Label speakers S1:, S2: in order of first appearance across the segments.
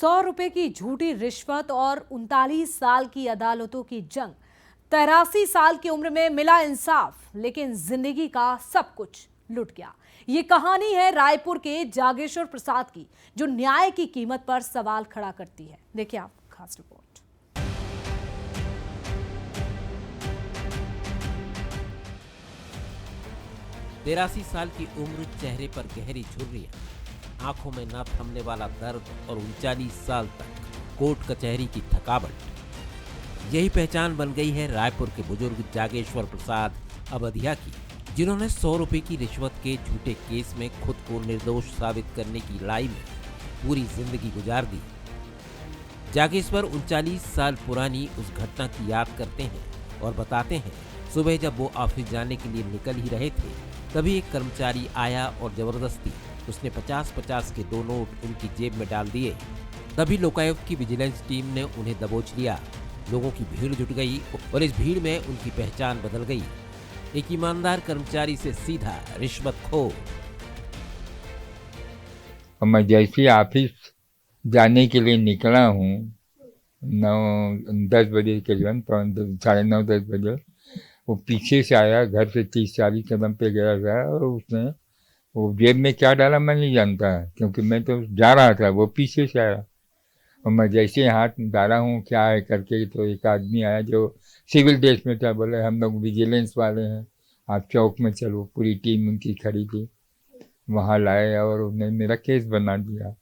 S1: 100 रुपए की झूठी रिश्वत और 39 साल की अदालतों की जंग। 83 साल की उम्र में मिला इंसाफ, लेकिन जिंदगी का सब कुछ लुट गया। ये कहानी है रायपुर के जागेश्वर प्रसाद की, जो न्याय की कीमत पर सवाल खड़ा करती है। देखिए आप खास रिपोर्ट।
S2: 83 साल की उम्र, चेहरे पर गहरी झुर्रियां, आंखों में न थमने वाला दर्द और 39 साल तक कोर्ट कचहरी की थकावट, यही पहचान बन गई है रायपुर के बुजुर्ग जागेश्वर प्रसाद अवधिया की, जिन्होंने 100 रुपए की रिश्वत के झूठे केस में खुद को निर्दोष साबित करने की लड़ाई में पूरी जिंदगी गुजार दी। जागेश्वर 39 साल पुरानी उस घटना की याद करते हैं और बताते हैं, सुबह जब वो ऑफिस जाने के लिए निकल ही रहे थे, तभी एक कर्मचारी आया और जबरदस्ती उसने 50-50 के 2 नोट उनकी जेब में डाल दिए। तभी लोकायुक्त की विजिलेंस टीम ने उन्हें दबोच लिया। लोगों की भीड़ जुट गई और इस भीड़ में उनकी पहचान बदल गई, एक ईमानदार कर्मचारी से सीधा रिश्वतखोर।
S3: मैं जैसे ऑफिस जाने के लिए निकला हूँ 9-10 बजे करीबन, 9:30-10 बजे, वो पीछे से आया, घर से 30-40 कदम पे गया था और उसने वो जेब में क्या डाला मैं नहीं जानता, क्योंकि मैं तो जा रहा था, वो पीछे से आया और मैं जैसे हाथ डाला हूँ क्या है करके, तो एक आदमी आया जो सिविल ड्रेस में था, बोले हम लोग विजिलेंस वाले हैं, आप चौक में चलो। पूरी टीम उनकी खड़ी थी, वहाँ लाए और उन्होंने मेरा केस बना दिया।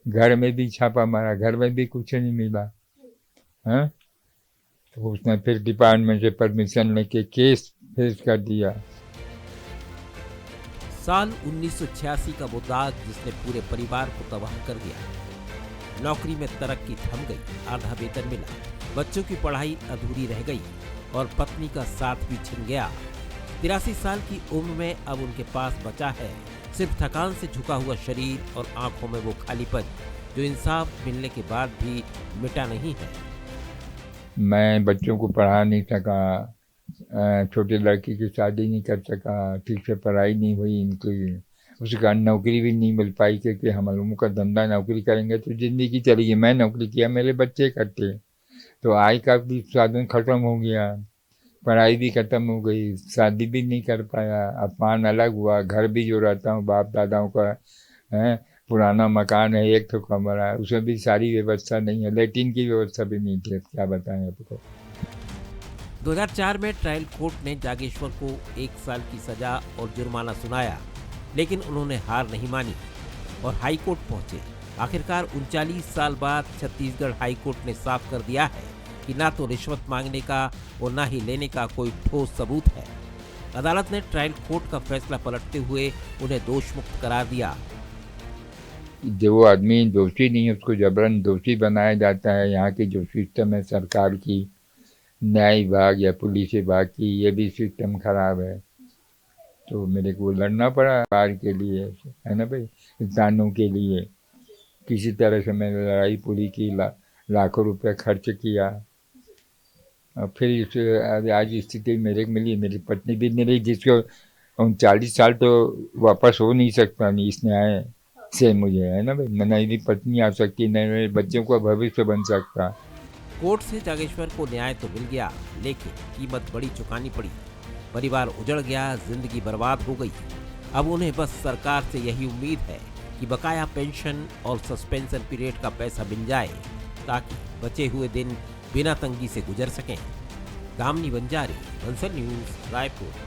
S3: घर में भी छापा मारा, घर में भी कुछ नहीं मिला। हाँ, तो उसने फिर डिपार्टमेंट से परमिशन लेके केस फेस कर दिया।
S2: साल 1986 का वो दाग जिसने पूरे परिवार को तबाह कर दिया। नौकरी में तरक्की थम गई, आधा वेतन मिला, बच्चों की पढ़ाई अधूरी रह गई और पत्नी का साथ भी छिन गया। 83 साल की उम्र में अब उनके पास बचा है सिर्फ थकान से झुका हुआ शरीर और आंखों में वो खालीपन, जो इंसाफ मिलने के बाद भी मिटा नहीं है।
S3: मैं बच्चों को पढ़ा नहीं सका, छोटे लड़की की शादी नहीं कर सका, ठीक से पढ़ाई नहीं हुई इनकी, उसके कारण नौकरी भी नहीं मिल पाई, क्योंकि हम लोगों का धंधा नौकरी करेंगे तो ज़िंदगी चलेगी। मैं नौकरी किया, मेरे बच्चे करते, तो आय का भी साधन खत्म हो गया, पढ़ाई भी खत्म हो गई, शादी भी नहीं कर पाया, अपमान अलग हुआ। घर भी जो रहता हूँ बाप दादाओं का है, पुराना मकान है, एक तो कमरा है, उसमें भी सारी व्यवस्था नहीं है, लेटिन की व्यवस्था भी नहीं थी, क्या बताएं आपको।
S2: 2004 में ट्रायल कोर्ट ने जागेश्वर को 1 साल की सजा और जुर्माना सुनाया, लेकिन उन्होंने हार नहीं मानी और हाई कोर्ट पहुंचे। आखिरकार 39 साल बाद छत्तीसगढ़ हाई कोर्ट ने साफ कर दिया है कि ना तो रिश्वत मांगने का और ना ही लेने का कोई ठोस सबूत है। अदालत ने ट्रायल कोर्ट का फैसला पलटते हुए उन्हें दोषमुक्त करार दिया।
S3: जो आदमी दोषी नहीं है उसको जबरन दोषी बनाया जाता है। यहाँ की जो सिस्टम है सरकार की, न्याय विभाग या पुलिस विभाग की, ये भी सिस्टम खराब है। तो मेरे को लड़ना पड़ा बार के लिए, है ना भाई, इंसानों के लिए। किसी तरह से मैंने लड़ाई पूरी की, लाखों रुपए खर्च किया और फिर आज स्थिति मेरे को मिली। मेरी पत्नी भी मिली, जिसको 39 साल तो वापस हो नहीं सकता नहीं इस न्याय से मुझे, है ना भाई। न मेरी पत्नी आ सकती, न मेरे बच्चों का भविष्य बन सकता।
S2: कोर्ट से जागेश्वर को न्याय तो मिल गया, लेकिन कीमत बड़ी चुकानी पड़ी। परिवार उजड़ गया, जिंदगी बर्बाद हो गई। अब उन्हें बस सरकार से यही उम्मीद है कि बकाया पेंशन और सस्पेंशन पीरियड का पैसा मिल जाए, ताकि बचे हुए दिन बिना तंगी से गुजर सकें। गामनी बंजारी, बंसल न्यूज, रायपुर।